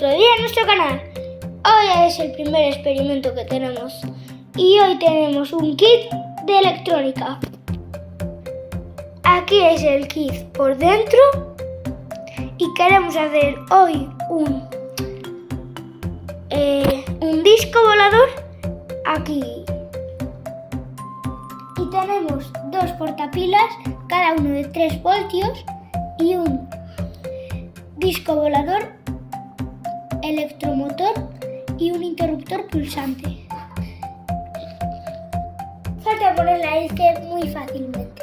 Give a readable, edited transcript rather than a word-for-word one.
otro día en nuestro canal. Hoy es el primer experimento que tenemos y hoy tenemos un kit de electrónica. Aquí es el kit por dentro y queremos hacer hoy un disco volador aquí. Y tenemos dos portapilas, cada uno de 3 voltios y un disco volador, electromotor y un interruptor pulsante. Falta ponerla, es que muy fácilmente.